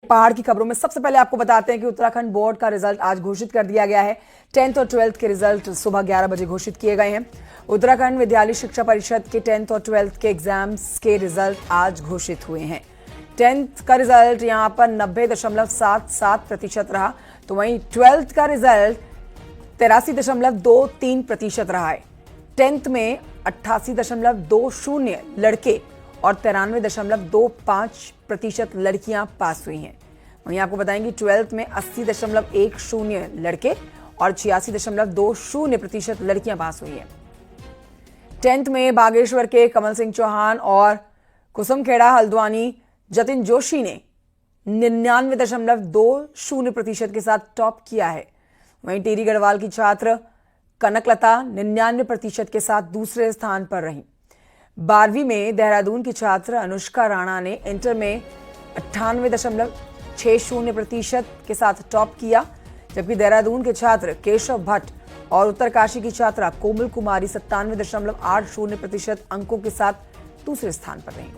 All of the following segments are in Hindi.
पहाड़ की खबरों में सबसे पहले आपको बताते हैं कि उत्तराखंड बोर्ड का रिजल्ट आज घोषित कर दिया गया है। 10th और 12th के रिजल्ट सुबह 11 बजे घोषित किए गए हैं। उत्तराखंड विद्यालय शिक्षा परिषद के 10th और 12th के एग्जाम्स के रिजल्ट आज घोषित हुए हैं। 10th का रिजल्ट यहां पर 90.77% रहा, तो वहीं 12th का रिजल्ट 83.23% रहा है। 10th में 88.20 लड़के और 93.25% लड़कियां पास हुई हैं। वहीं आपको बताएंगे 12th में 80.10 लड़के और 86.20% लड़कियां पास हुई हैं। 10th में बागेश्वर के कमल सिंह चौहान और कुसुमखेड़ा हल्द्वानी जतिन जोशी ने 99.20% के साथ टॉप किया है। वहीं टिहरी गढ़वाल की छात्र कनकलता 99% के साथ दूसरे स्थान पर रही। 12वीं में देहरादून की छात्र अनुष्का राणा ने इंटर में 98.60% के साथ टॉप किया, जबकि देहरादून के छात्र केशव भट्ट और उत्तरकाशी की छात्रा कोमल कुमारी 97.80% अंकों के साथ दूसरे स्थान पर रही।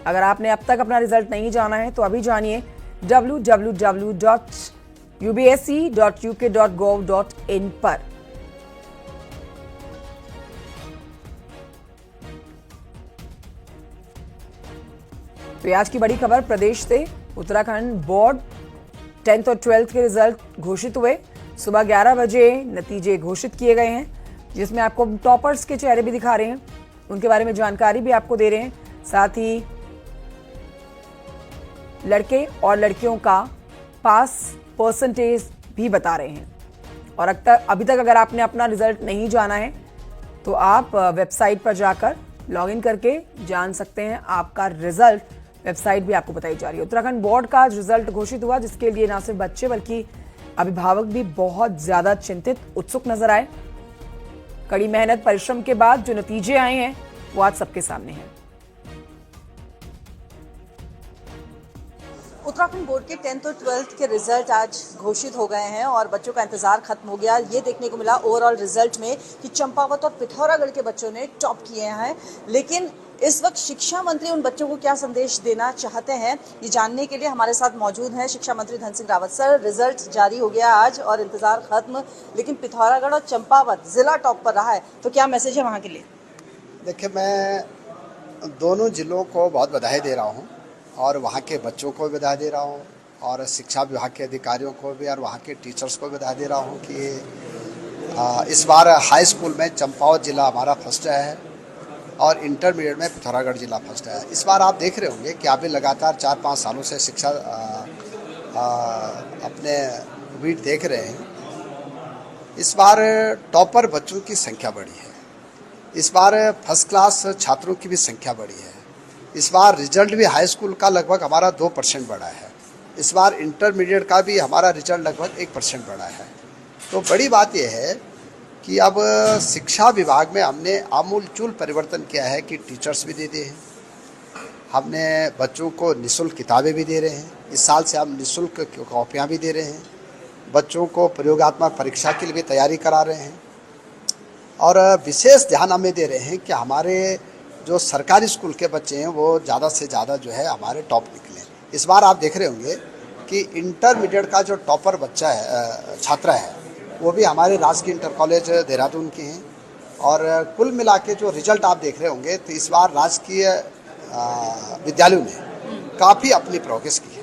अगर आपने अब तक अपना रिजल्ट नहीं जाना है तो अभी जानिए www.ubsc.uk.gov.in पर। तो आज की बड़ी खबर प्रदेश से। उत्तराखंड बोर्ड 10th और 12th के रिजल्ट घोषित हुए। सुबह 11 बजे नतीजे घोषित किए गए हैं, जिसमें आपको टॉपर्स के चेहरे भी दिखा रहे हैं, उनके बारे में जानकारी भी आपको दे रहे हैं, साथ ही लड़के और लड़कियों का पास परसेंटेज भी बता रहे हैं। और अभी तक अगर आपने अपना रिजल्ट नहीं जाना है तो आप वेबसाइट पर जाकर लॉगिन करके जान सकते हैं आपका रिजल्ट। वेबसाइट भी आपको बताई जा रही है। उत्तराखंड बोर्ड का रिजल्ट घोषित हुआ, जिसके लिए न सिर्फ बच्चे बल्कि अभिभावक भी बहुत ज्यादा चिंतित उत्सुक नजर आए। कड़ी मेहनत परिश्रम के बाद जो नतीजे आए हैं वो आज सबके सामने हैं। उत्तराखंड बोर्ड के 10th और 12th के रिजल्ट आज घोषित हो गए हैं और बच्चों का इंतजार खत्म हो गया। ये देखने को मिला ओवरऑल रिजल्ट में कि चंपावत और पिथौरागढ़ के बच्चों ने टॉप किए हैं। लेकिन इस वक्त शिक्षा मंत्री उन बच्चों को क्या संदेश देना चाहते हैं, ये जानने के लिए हमारे साथ मौजूद हैं शिक्षा मंत्री धन सिंह रावत। सर, रिजल्ट जारी हो गया आज और इंतजार खत्म, लेकिन पिथौरागढ़ और चंपावत जिला टॉप पर रहा है, तो क्या मैसेज है वहाँ के लिए? देखिए, मैं दोनों जिलों को बहुत बधाई दे रहा हूँ और वहाँ के बच्चों को भी बधाई दे रहा हूँ और शिक्षा विभाग के अधिकारियों को भी और वहाँ के टीचर्स को भी बधाई दे रहा हूँ कि इस बार हाई स्कूल में चंपावत जिला हमारा फर्स्ट है और इंटरमीडिएट में पिथौरागढ़ जिला फर्स्ट है। इस बार आप देख रहे होंगे कि आप भी लगातार 4-5 सालों से शिक्षा अपने वीड देख रहे हैं। इस बार टॉपर बच्चों की संख्या बढ़ी है, इस बार फर्स्ट क्लास छात्रों की भी संख्या बढ़ी है, इस बार रिजल्ट भी हाई स्कूल का लगभग हमारा 2% बढ़ा है, इस बार इंटरमीडिएट का भी हमारा रिजल्ट लगभग 1% बढ़ा है। तो बड़ी बात यह है कि अब शिक्षा विभाग में हमने आमूलचूल परिवर्तन किया है कि टीचर्स भी दे दिए हैं, हमने बच्चों को निःशुल्क किताबें भी दे रहे हैं, इस साल से हम निःशुल्क कॉपियाँ भी दे रहे हैं, बच्चों को प्रयोगात्मक परीक्षा के लिए भी तैयारी करा रहे हैं और विशेष ध्यान हमें दे रहे हैं कि हमारे जो सरकारी स्कूल के बच्चे हैं वो ज़्यादा से ज़्यादा जो है हमारे टॉप निकले। इस बार आप देख रहे होंगे कि इंटरमीडिएट का जो टॉपर बच्चा है, छात्रा है, वो भी हमारे राजकीय इंटर कॉलेज देहरादून के हैं और कुल मिला के जो रिजल्ट आप देख रहे होंगे तो इस बार राजकीय विद्यालयों ने काफ़ी अपनी प्रोग्रेस की है।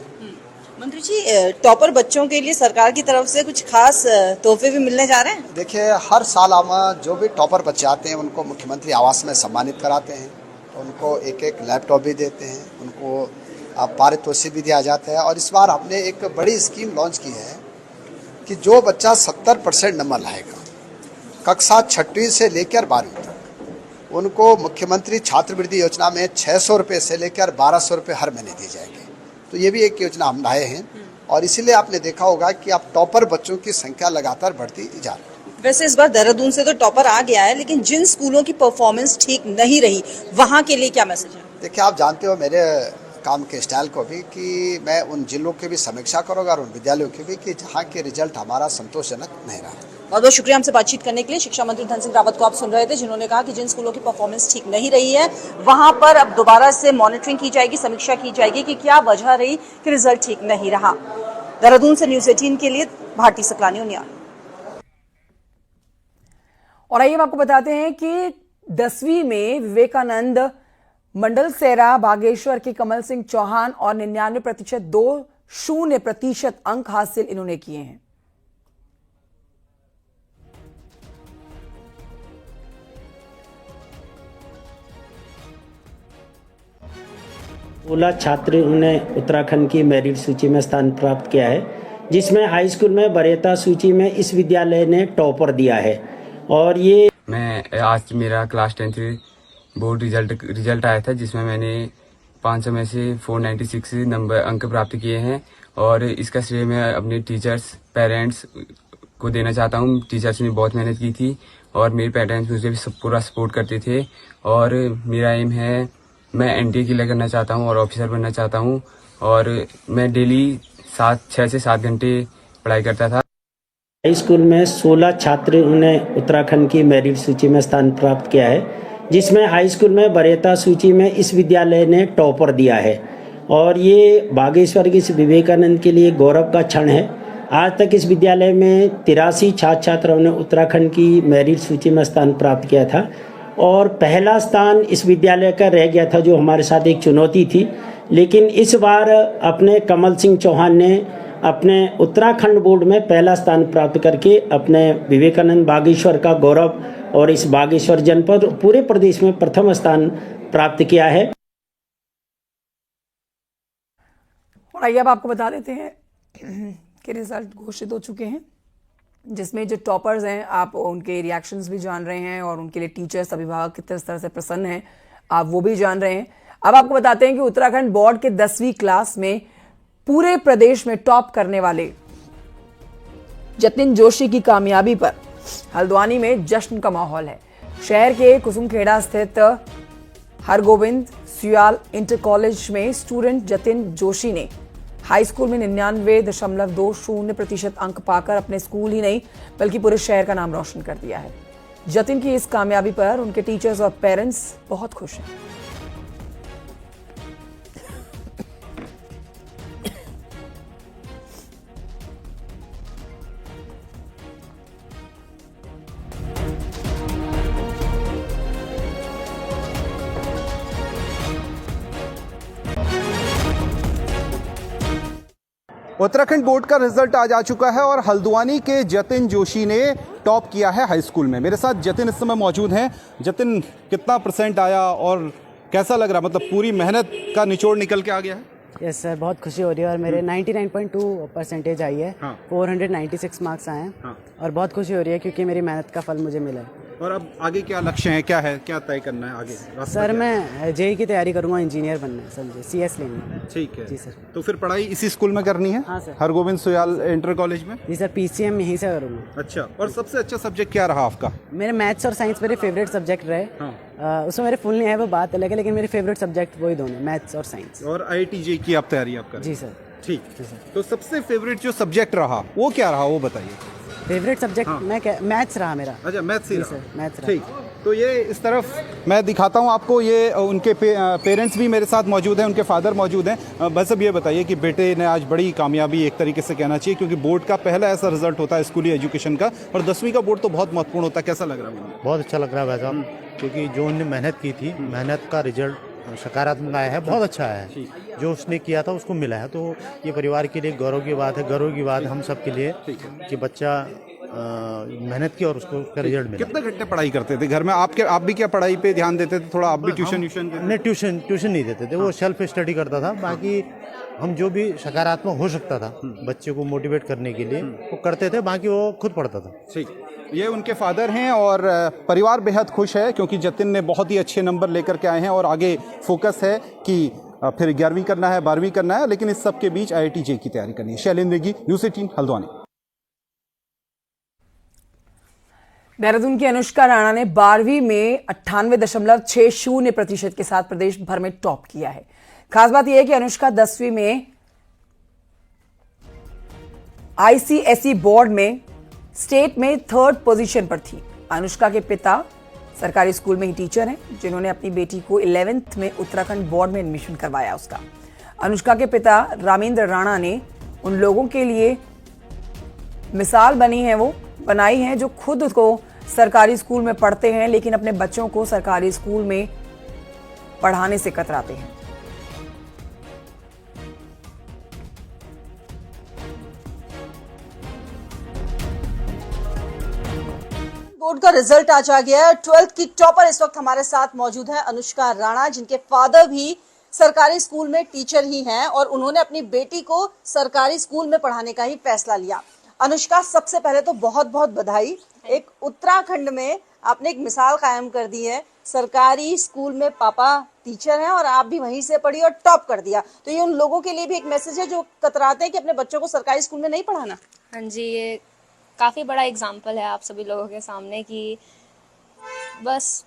मंत्री जी, टॉपर बच्चों के लिए सरकार की तरफ से कुछ खास तोहफे भी मिलने जा रहे हैं? देखिए, हर साल हम जो भी टॉपर बच्चे आते हैं उनको मुख्यमंत्री आवास में सम्मानित कराते हैं, उनको एक लैपटॉप भी देते हैं, उनको पारितोषिक भी दिया जाता है और इस बार हमने एक बड़ी स्कीम लॉन्च की है कि जो बच्चा 70% नंबर लाएगा कक्षा 6वीं से लेकर 12वीं तक, उनको मुख्यमंत्री छात्रवृत्ति योजना में 600 रुपये से लेकर 1200 रुपये हर महीने दिए जाएंगे। तो ये भी एक योजना हम लाए हैं और इसीलिए आपने देखा होगा कि अब टॉपर बच्चों की संख्या लगातार बढ़ती जा रही है। वैसे इस बार देहरादून से तो टॉपर आ गया है, लेकिन जिन स्कूलों की परफॉर्मेंस ठीक नहीं रही वहाँ के लिए क्या मैसेज है? देखिए, आप जानते हो मेरे काम के स्टाइल को भी कि मैं उन जिलों की भी समीक्षा करूँगा और उन विद्यालयों की भी कि जहाँ के रिजल्ट हमारा संतोषजनक नहीं रहा। बहुत बहुत शुक्रिया हमसे बातचीत करने के लिए। शिक्षा मंत्री धन सिंह रावत को आप सुन रहे थे, जिन्होंने कहा कि जिन स्कूलों की परफॉर्मेंस ठीक नहीं रही है वहां पर अब दोबारा से मॉनिटरिंग की जाएगी, समीक्षा की जाएगी कि क्या वजह रही कि रिजल्ट ठीक नहीं रहा। देहरादून से न्यूज़ 18 के लिए भारती सकलानी उनियाल। और आइए हम आपको बताते हैं कि 10वीं में विवेकानंद मंडल सेरा बागेश्वर के कमल सिंह चौहान और 99.20% अंक हासिल इन्होंने किए हैं। सोलह छात्र ने उत्तराखंड की मेरिट सूची में स्थान प्राप्त किया है, जिसमें हाई स्कूल में वरीयता सूची में इस विद्यालय ने टॉपर दिया है। और ये मैं आज मेरा क्लास 10th बोर्ड रिजल्ट आया था, जिसमें मैंने 500 में से 496 अंक प्राप्त किए हैं। और इसका श्रेय मैं अपने टीचर्स, पेरेंट्स को देना चाहता हूँ। टीचर्स ने बहुत मेहनत की थी और मेरे पेरेंट्स मुझे भी पूरा सपोर्ट करते थे। और मेरा एम है, मैं एनडीए क्लियर करना चाहता हूँ और ऑफिसर बनना चाहता हूँ। और मैं डेली 6 से 7 घंटे पढ़ाई करता था। हाई स्कूल में 16 छात्र ने उत्तराखंड की मेरिट सूची में स्थान प्राप्त किया है, जिसमें हाई स्कूल में वरीयता सूची में इस विद्यालय ने टॉपर दिया है। और ये बागेश्वर की इस विवेकानंद के लिए गौरव का क्षण है। आज तक इस विद्यालय में 83 छात्र छात्राओं ने उत्तराखंड की मेरिट सूची में स्थान प्राप्त किया था और पहला स्थान इस विद्यालय का रह गया था, जो हमारे साथ एक चुनौती थी। लेकिन इस बार अपने कमल सिंह चौहान ने अपने उत्तराखंड बोर्ड में पहला स्थान प्राप्त करके अपने विवेकानंद बागेश्वर का गौरव और इस बागेश्वर जनपद पूरे प्रदेश में प्रथम स्थान प्राप्त किया है। और आइए अब आपको बता देते हैं कि रिजल्ट घोषित हो चुके हैं, जिसमें जो टॉपर्स हैं आप उनके रिएक्शंस भी जान रहे हैं और उनके लिए टीचर्स, अभिभावक किस तरह से प्रसन्न हैं आप वो भी जान रहे हैं। अब आपको बताते हैं कि उत्तराखंड बोर्ड के 10वीं क्लास में पूरे प्रदेश में टॉप करने वाले जतिन जोशी की कामयाबी पर हल्द्वानी में जश्न का माहौल है। शहर के कुसुमखेड़ा स्थित हरगोविंद सुयाल इंटर कॉलेज में स्टूडेंट जतिन जोशी ने हाई स्कूल में 99.20% अंक पाकर अपने स्कूल ही नहीं बल्कि पूरे शहर का नाम रोशन कर दिया है। जतिन की इस कामयाबी पर उनके टीचर्स और पेरेंट्स बहुत खुश हैं। उत्तराखंड बोर्ड का रिजल्ट आज आ चुका है और हल्द्वानी के जतिन जोशी ने टॉप किया है हाई स्कूल में। मेरे साथ जतिन इस समय मौजूद हैं। जतिन, कितना % आया और कैसा लग रहा, मतलब पूरी मेहनत का निचोड़ निकल के आ गया है? यस सर, बहुत खुशी हो रही है और मेरे 99.2% आई है। हाँ। 496 मार्क्स आए हैं। हाँ। और बहुत खुशी हो रही है क्योंकि मेरी मेहनत का फल मुझे मिला है। और अब आगे क्या लक्ष्य है, क्या तय करना है आगे? सर मैं जेई की तैयारी करूंगा, इंजीनियर बनना है सर, मुझे CS लेनी है। ठीक है जी सर। तो फिर पढ़ाई इसी स्कूल में करनी है? हाँ sir. Hargovind Suyal Inter College में? जी सर, PCM यहीं से करूँगा। अच्छा, और सबसे अच्छा सब्जेक्ट क्या रहा आपका? मेरे मैथ्स और साइंस मेरे फेवरेट सब्जेक्ट रहे। हाँ। उसमें मेरे फुल नहीं है, वो बात अलग है, लेकिन मेरे फेवरेट सब्जेक्ट वही दोनों, मैथ्स और साइंस। और IIT JEE की आप तैयारी आप कर? जी सर। ठीक। तो सबसे फेवरेट जो सब्जेक्ट रहा वो क्या रहा, वो बताइए। फेवरेट सब्जेक्ट हाँ। मैथ्स रहा मेरा। अच्छा, मैथ्स ही जी रहा। सर, मैथ्स रहा। ठीक। तो ये इस तरफ मैं दिखाता हूँ आपको, ये उनके पेरेंट्स भी मेरे साथ मौजूद हैं, उनके फादर मौजूद हैं। बस अब ये बताइए कि बेटे ने आज बड़ी कामयाबी एक तरीके से कहना चाहिए, क्योंकि बोर्ड का पहला ऐसा रिजल्ट होता है स्कूली एजुकेशन का, और 10वीं का बोर्ड तो बहुत महत्वपूर्ण होता है। कैसा लग रहा है? बहुत अच्छा लग रहा है भाई साहब, क्योंकि जो उन्होंने मेहनत की थी, मेहनत का रिजल्ट सकारात्मक आया है, बहुत अच्छा आया है। जो उसने किया था उसको मिला है, तो ये परिवार के लिए गौरव की बात है, गर्व की बात है हम सब के लिए कि बच्चा मेहनत की और उसको उसका रिजल्ट मिला। कितने घंटे पढ़ाई करते थे घर में? आप भी क्या पढ़ाई पे ध्यान देते थे थोड़ा? आप भी ट्यूशन नहीं, ट्यूशन नहीं देते थे, वो सेल्फ स्टडी करता था। बाकी हम जो भी सकारात्मक हो सकता था बच्चे को मोटिवेट करने के लिए वो करते थे, बाकी वो खुद पढ़ता था। ठीक। ये उनके फादर हैं और परिवार बेहद खुश है, क्योंकि जतिन ने बहुत ही अच्छे नंबर लेकर के आए हैं और आगे फोकस है कि फिर 11वीं करना है, 12वीं करना है, लेकिन इस सब के बीच IIT JEE की तैयारी करनी है। शैलेंद्र नेगी, न्यूज़ 18 हल्द्वानी। देहरादून की अनुष्का राणा ने 12वीं में 98.60% के साथ प्रदेश भर में टॉप किया है। खास बात यह है कि अनुष्का 10वीं में ICSE बोर्ड में स्टेट में 3rd पोजीशन पर थी। अनुष्का के पिता सरकारी स्कूल में ही टीचर हैं, जिन्होंने अपनी बेटी को 11th में उत्तराखंड बोर्ड में एडमिशन करवाया उसका। अनुष्का के पिता रामेंद्र राणा ने उन लोगों के लिए मिसाल बनाई है जो खुद को सरकारी स्कूल में पढ़ते हैं लेकिन अपने बच्चों को सरकारी स्कूल में पढ़ाने से कतराते हैं। बोर्ड का रिजल्ट आज आ गया है। 12th की टॉपर इस वक्त हमारे साथ मौजूद है अनुष्का राणा, जिनके फादर भी सरकारी स्कूल में टीचर ही हैं और उन्होंने अपनी बेटी को सरकारी स्कूल में पढ़ाने का ही फैसला लिया। अनुष्का, सबसे पहले तो बहुत बहुत बधाई। एक उत्तराखंड में आपने एक मिसाल कायम कर दी है। सरकारी स्कूल में पापा टीचर हैं और आप भी वहीं से पढ़ी और टॉप कर दिया, तो ये उन लोगों के लिए भी एक मैसेज है जो कतराते हैं कि अपने बच्चों को सरकारी स्कूल में नहीं पढ़ाना। हाँ जी, ये काफ़ी बड़ा एग्जाम्पल है आप सभी लोगों के सामने कि बस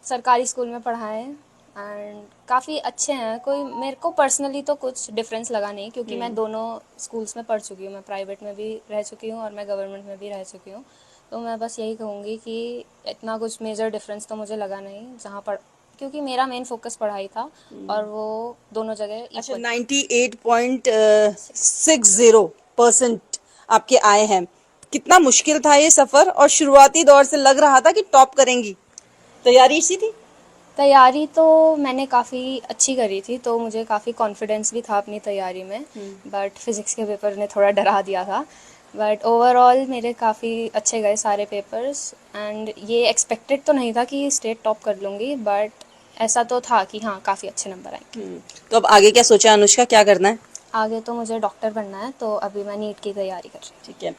सरकारी स्कूल में पढ़ाएं एंड काफ़ी अच्छे हैं। कोई मेरे को पर्सनली तो कुछ डिफरेंस लगा नहीं, क्योंकि मैं दोनों स्कूल्स में पढ़ चुकी हूँ। मैं प्राइवेट में भी रह चुकी हूँ और मैं गवर्नमेंट में भी रह चुकी हूँ, तो मैं बस यही कहूँगी कि इतना कुछ मेजर डिफरेंस तो मुझे लगा नहीं जहाँ पर, क्योंकि मेरा मेन फोकस पढ़ाई था और वो दोनों जगह। अच्छा, 98.60% आपके आए हैं। कितना मुश्किल था ये सफर और शुरुआती दौर से लग रहा था कि टॉप करेंगी? तैयारी इसी थी? तैयारी तो मैंने काफ़ी अच्छी करी थी, तो मुझे काफ़ी कॉन्फिडेंस भी था अपनी तैयारी में, बट फिज़िक्स के पेपर ने थोड़ा डरा दिया था। बट ओवरऑल मेरे काफ़ी अच्छे गए सारे पेपर्स एंड ये एक्सपेक्टेड तो नहीं था कि स्टेट टॉप कर लूँगी, बट ऐसा तो था कि हाँ काफ़ी अच्छे नंबर आएंगे। तो अब आगे क्या सोचा अनुष्का, क्या करना है? आगे तो मुझे डॉक्टर बनना है, तो अभी मैं नीट की तैयारी कर रही हूँ। ठीक है।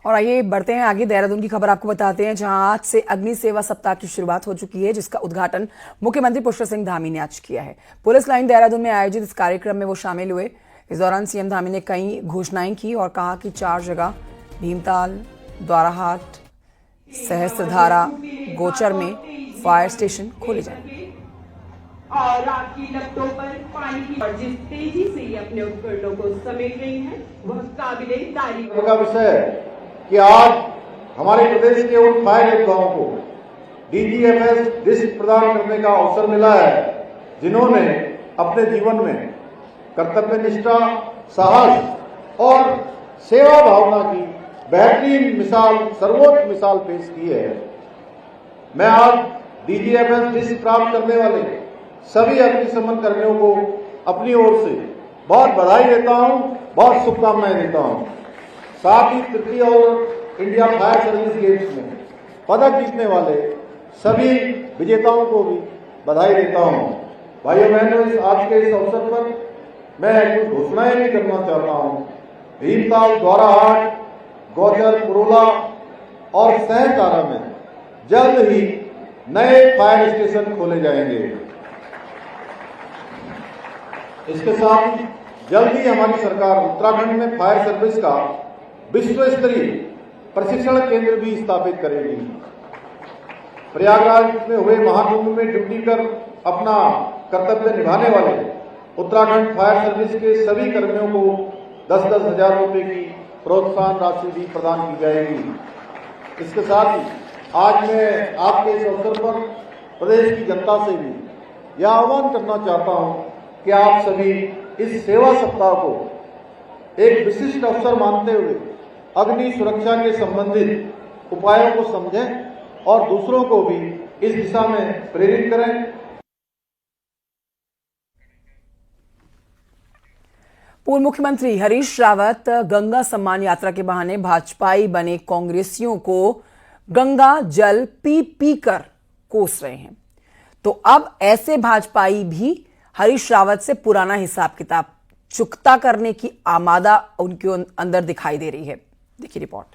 और आइए बढ़ते हैं आगे। देहरादून की खबर आपको बताते हैं, जहां आज से अग्नि सेवा सप्ताह की शुरुआत हो चुकी है, जिसका उद्घाटन मुख्यमंत्री पुष्कर सिंह धामी ने आज किया है। पुलिस लाइन देहरादून में आयोजित इस कार्यक्रम में वो शामिल हुए। इस दौरान सीएम धामी ने कई घोषणाएं की और कहा कि 4 जगह भीमताल, द्वाराहाट, सहस्त्रधारा, गोचर में फायर स्टेशन खोले जाएंगे। और आपकी लपटों पर पानी की, और जिस तेजी से ये अपने उपकरणों को समेट रही है वह काबिले तारीफ का विषय है कि आज हमारे प्रदेश के उन फायर योद्धाओं को DGFS डिस्क प्रदान करने का अवसर मिला है, जिन्होंने अपने जीवन में कर्तव्य निष्ठा, साहस और सेवा भावना की बेहतरीन मिसाल, सर्वोच्च मिसाल पेश की है। मैं आज DGFS डिस्क प्राप्त करने वाले सभी अग्निशमन कर्मियों को अपनी ओर से बहुत बधाई देता हूं, बहुत शुभकामनाएं देता हूं। साथ ही तृतीय और इंडिया फायर सर्विस गेम्स में पदक जीतने वाले सभी विजेताओं को भी बधाई देता हूं। भाइयों बहनों, आज के इस अवसर पर मैं कुछ घोषणाएं भी करना चाहता हूं। भीमताल, द्वाराहाट, गोचर, पुरोला और सहस्त्रधारा में जल्द ही नए फायर स्टेशन खोले जाएंगे। इसके साथ ही जल्द ही हमारी सरकार उत्तराखंड में फायर सर्विस का विश्व स्तरीय प्रशिक्षण केंद्र भी स्थापित करेगी। प्रयागराज में हुए महाकुंभ में ड्यूटी कर अपना कर्तव्य निभाने वाले उत्तराखंड फायर सर्विस के सभी कर्मियों को 10-10 हजार रुपए की प्रोत्साहन राशि भी प्रदान की जाएगी। इसके साथ ही आज मैं आपके इस अवसर पर प्रदेश की जनता से भी यह आह्वान करना चाहता हूं कि आप सभी इस सेवा सप्ताह को एक विशिष्ट अवसर मानते हुए अग्नि सुरक्षा के संबंधित उपायों को समझें और दूसरों को भी इस दिशा में प्रेरित करें। पूर्व मुख्यमंत्री हरीश रावत गंगा सम्मान यात्रा के बहाने भाजपाई बने कांग्रेसियों को गंगा जल पी पी कर कोस रहे हैं। तो अब ऐसे भाजपाई भी हरीश रावत से पुराना हिसाब किताब चुकता करने की आमादा उनके अंदर दिखाई दे रही है। देखिए रिपोर्ट।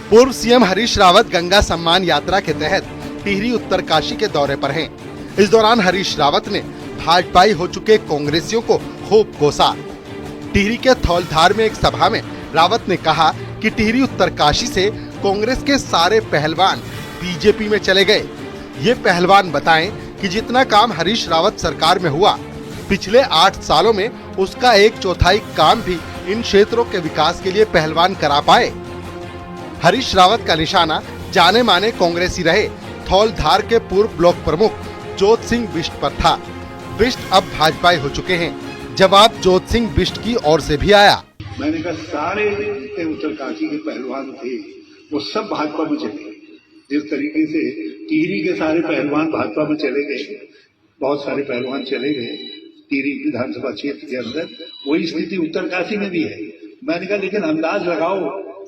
पूर्व सीएम हरीश रावत गंगा सम्मान यात्रा के तहत टिहरी उत्तरकाशी के दौरे पर हैं। इस दौरान हरीश रावत ने भाजपाई हो चुके कांग्रेसियों को खूब कोसा। टिहरी के थौलधार में एक सभा में रावत ने कहा कि टिहरी उत्तरकाशी से कांग्रेस के सारे पहलवान बीजेपी में चले गए। ये पहलवान बताएं कि जितना काम हरीश रावत सरकार में हुआ, पिछले 8 सालों में उसका 1/4 काम भी इन क्षेत्रों के विकास के लिए पहलवान करा पाए। हरीश रावत का निशाना जाने माने कांग्रेसी रहे धौलधार के पूर्व ब्लॉक प्रमुख जोत सिंह बिष्ट पर था। बिष्ट अब भाजपाई हो चुके हैं। जवाब जोत सिंह बिष्ट की ओर से भी आया। मैंने कहा सारे जितने उत्तरकाशी के पहलवान थे वो सब भाजपा में चले गए। जिस तरीके से टिहरी के सारे पहलवान भाजपा में चले गए, बहुत सारे पहलवान चले गए टिहरी विधानसभा क्षेत्र के अंदर, वही स्थिति उत्तरकाशी में भी है। मैंने कहा लेकिन अंदाज लगाओ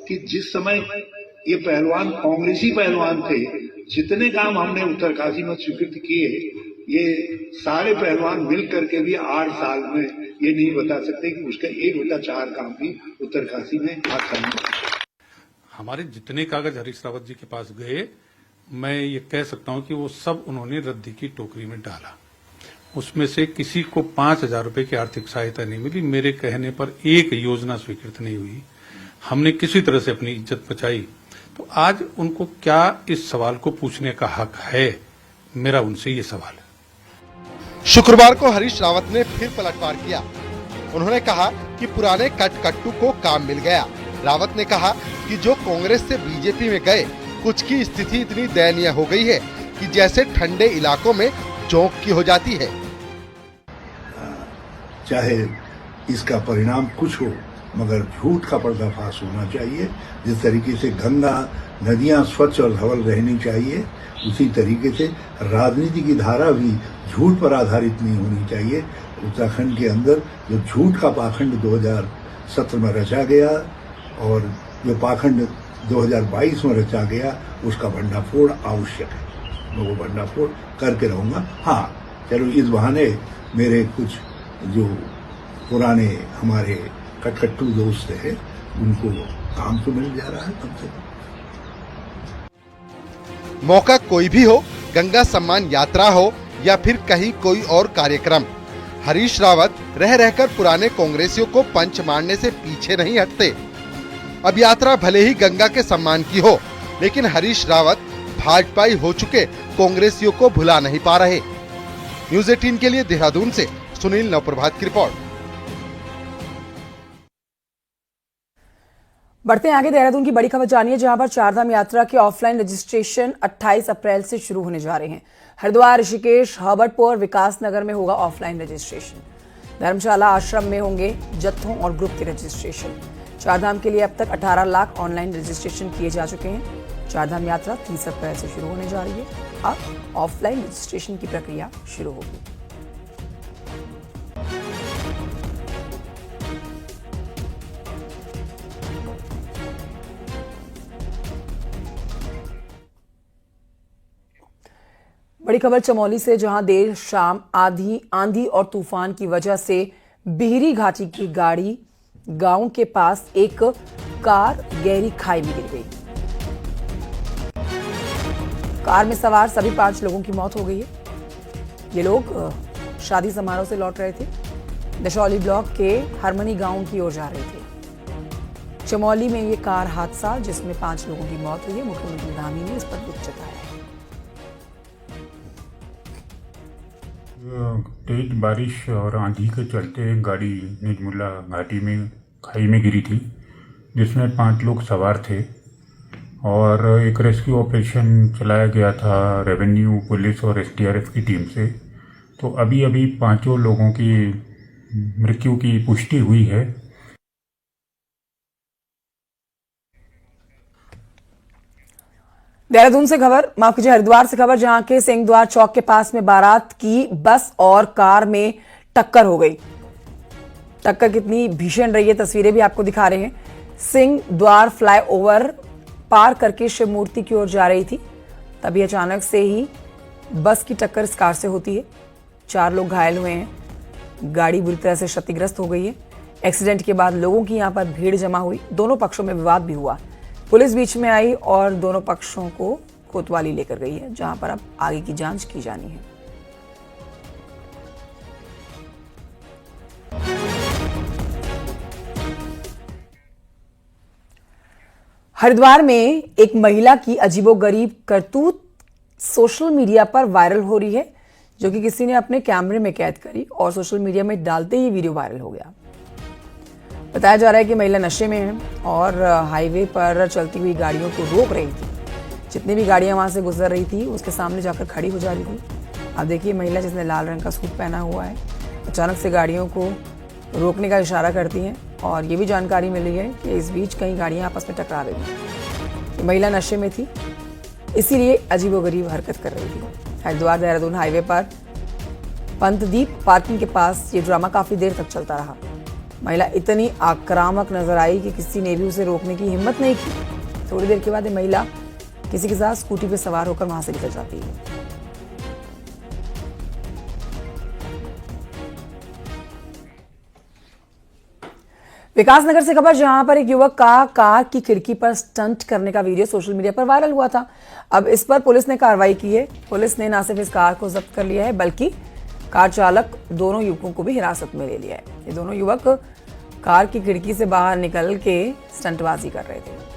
कि जिस समय ये पहलवान कांग्रेसी पहलवान थे, जितने काम हमने उत्तरकाशी में स्वीकृत किए, ये सारे पहलवान मिल करके भी 8 साल में ये नहीं बता सकते कि उसका 1/4 काम भी उत्तरकाशी में 8 साल में। हमारे जितने कागज हरीश रावत जी के पास गए, मैं ये कह सकता हूं कि वो सब उन्होंने रद्दी की टोकरी में डाला। उसमें से किसी को 5,000 रुपए की आर्थिक सहायता नहीं मिली। मेरे कहने पर एक योजना स्वीकृत नहीं हुई। हमने किसी तरह से अपनी इज्जत बचाई। तो आज उनको क्या इस सवाल को पूछने का हक है? मेरा उनसे ये सवाल है। शुक्रवार को हरीश रावत ने फिर पलटवार किया। उन्होंने कहा कि पुराने कटकट्टू को काम मिल गया। रावत ने कहा कि जो कांग्रेस से बीजेपी में गए, कुछ की स्थिति इतनी दयनीय हो गई है कि जैसे ठंडे इलाकों में चौंक की हो जाती है। चाहे इसका परिणाम कुछ हो, मगर झूठ का पर्दाफाश होना चाहिए। जिस तरीके से गंगा नदियां स्वच्छ और धवल रहनी चाहिए, उसी तरीके से राजनीति की धारा भी झूठ पर आधारित नहीं होनी चाहिए। उत्तराखंड के अंदर जो झूठ का पाखंड 2017 में रचा गया और जो पाखंड 2022 में रचा गया, उसका भंडाफोड़ आवश्यक है। मैं वो भंडाफोड़ करके रहूंगा। हाँ, चलो इस बहाने मेरे कुछ जो पुराने हमारे कटकट्टू दोस्त हैं, उनको काम तो मिल जा रहा है कम से कम। मौका कोई भी हो, गंगा सम्मान यात्रा हो या फिर कहीं कोई और कार्यक्रम, हरीश रावत रह रहकर पुराने कांग्रेसियों को पंच मारने से पीछे नहीं हटते। अब यात्रा भले ही गंगा के सम्मान की हो, लेकिन हरीश रावत भाजपाई हो चुके कांग्रेसियों को भुला नहीं पा रहे। न्यूज़ 18 के लिए देहरादून से सुनील नवप्रभात की रिपोर्ट। बढ़ते हैं आगे। देहरादून की बड़ी खबर जानिए, जहां पर चारधाम यात्रा के ऑफलाइन रजिस्ट्रेशन 28 अप्रैल से शुरू होने जा रहे हैं। हरिद्वार, ऋषिकेश, हर्बटपुर, विकास नगर में होगा ऑफलाइन रजिस्ट्रेशन। धर्मशाला, आश्रम में होंगे जत्थों और ग्रुप के रजिस्ट्रेशन। चारधाम के लिए अब तक 18 लाख ऑनलाइन रजिस्ट्रेशन किए जा चुके हैं। चारधाम यात्रा 30 अप्रैल से शुरू होने जा रही है। अब ऑफलाइन रजिस्ट्रेशन की प्रक्रिया शुरू होगी। बड़ी खबर चमोली से, जहां देर शाम आंधी और तूफान की वजह से बिहरी घाटी की गाड़ी गांव के पास एक कार गहरी खाई में गिर गई। कार में सवार सभी 5 लोगों की मौत हो गई है। ये लोग शादी समारोह से लौट रहे थे। दशौली ब्लॉक के हरमनी गांव की ओर जा रहे थे। चमोली में ये कार हादसा, जिसमें 5 लोगों की मौत हुई है। मुख्यमंत्री धामी ने इस पर दुख जताया है। तेज बारिश और आंधी के चलते गाड़ी निजमुल्ला घाटी में खाई में गिरी थी, जिसमें 5 लोग सवार थे और एक रेस्क्यू ऑपरेशन चलाया गया था रेवेन्यू, पुलिस और एसडीआरएफ की टीम से। तो अभी 5 लोगों की मृत्यु की पुष्टि हुई है। देहरादून से खबर, माफ कीजिए हरिद्वार से खबर, जहां के सिंहद्वार चौक के पास में बारात की बस और कार में टक्कर हो गई। टक्कर कितनी भीषण रही है, तस्वीरें भी आपको दिखा रहे हैं। सिंहद्वार फ्लाईओवर पार करके शिव मूर्ति की ओर जा रही थी, तभी अचानक से ही बस की टक्कर इस कार से होती है। 4 लोग घायल हुए हैं। गाड़ी बुरी तरह से क्षतिग्रस्त हो गई है। एक्सीडेंट के बाद लोगों की यहां पर भीड़ जमा हुई। दोनों पक्षों में विवाद भी हुआ। पुलिस बीच में आई और दोनों पक्षों को कोतवाली लेकर गई है, जहां पर अब आगे की जांच की जानी है। हरिद्वार में एक महिला की अजीबोगरीब करतूत सोशल मीडिया पर वायरल हो रही है। जो कि किसी ने अपने कैमरे में कैद करी और सोशल मीडिया में डालते ही वीडियो वायरल हो गया। बताया जा रहा है कि महिला नशे में है और हाईवे पर चलती हुई गाड़ियों को रोक रही थी। जितनी भी गाड़ियां वहां से गुजर रही थी उसके सामने जाकर खड़ी हो जा रही थी। अब देखिए महिला जिसने लाल रंग का सूट पहना हुआ है अचानक से गाड़ियों को रोकने का इशारा करती हैं और ये भी जानकारी मिली है कि इस बीच कई गाड़ियां आपस में टकरा गई हैं। महिला नशे में थी इसीलिए अजीबोगरीब हरकत कर रही थी। हरिद्वार देहरादून हाईवे पर पंतदीप पार्किंग के पास ये ड्रामा काफी देर तक चलता रहा। महिला इतनी आक्रामक नजर आई कि किसी ने भी उसे रोकने की हिम्मत नहीं की। थोड़ी देर के बाद ये महिला किसी के साथ स्कूटी पर सवार होकर वहां से निकल जाती है। विकासनगर से खबर, जहां पर एक युवक का कार की खिड़की पर स्टंट करने का वीडियो सोशल मीडिया पर वायरल हुआ था। अब इस पर पुलिस ने कार्रवाई की है। पुलिस ने न सिर्फ इस कार को जब्त कर लिया है बल्कि कार चालक दोनों युवकों को भी हिरासत में ले लिया है। ये दोनों युवक कार की खिड़की से बाहर निकल के स्टंटबाजी कर रहे थे।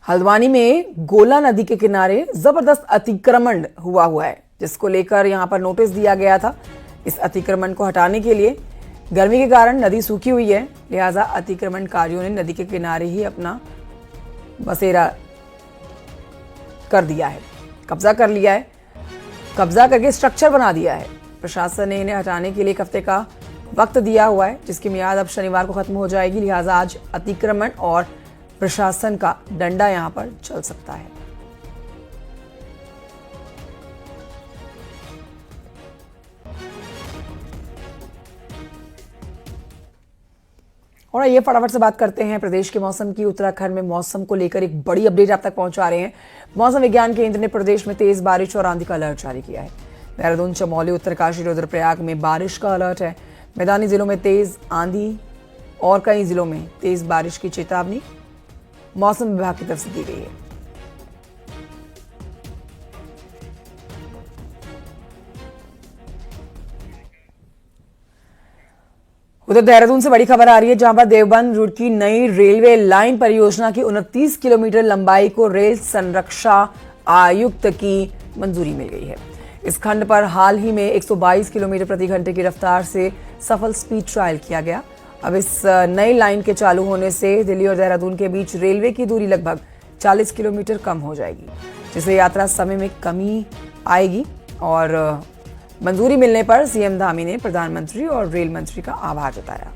हल्द्वानी में गोला नदी के किनारे जबरदस्त अतिक्रमण हुआ है, जिसको लेकर यहां पर नोटिस दिया गया था। इस अतिक्रमण को हटाने के लिए गर्मी के कारण नदी सूखी हुई है, लिहाजा अतिक्रमणकारियों ने नदी के किनारे ही अपना बसेरा कर दिया है, कब्जा कर लिया है, कब्जा करके स्ट्रक्चर बना दिया है। प्रशासन ने इन्हें हटाने के लिए एक हफ्ते का वक्त दिया हुआ है, जिसकी मियाद अब शनिवार को खत्म हो जाएगी। लिहाजा आज अतिक्रमण और प्रशासन का डंडा यहां पर चल सकता है। और ये फटाफट से बात करते हैं प्रदेश के मौसम की। उत्तराखंड में मौसम को लेकर एक बड़ी अपडेट आप तक पहुंचा रहे हैं। मौसम विज्ञान केंद्र ने प्रदेश में तेज बारिश और आंधी का अलर्ट जारी किया है। देहरादून, चमोली, उत्तरकाशी, रुद्रप्रयाग में बारिश का अलर्ट है। मैदानी जिलों में तेज आंधी और कई जिलों में तेज बारिश की चेतावनी मौसम विभाग की तरफ से दी गई है। उधर देहरादून से बड़ी खबर आ रही है, जहां पर देवबंद रूट की नई रेलवे लाइन परियोजना की 29 किलोमीटर लंबाई को रेल संरक्षा आयुक्त की मंजूरी मिल गई है। इस खंड पर हाल ही में 122 किलोमीटर प्रति घंटे की रफ्तार से सफल स्पीड ट्रायल किया गया। अब इस नई लाइन के चालू होने से दिल्ली और देहरादून के बीच रेलवे की दूरी लगभग 40 किलोमीटर कम हो जाएगी, जिससे यात्रा समय में कमी आएगी। और मंजूरी मिलने पर सीएम धामी ने प्रधानमंत्री और रेल मंत्री का आभार जताया।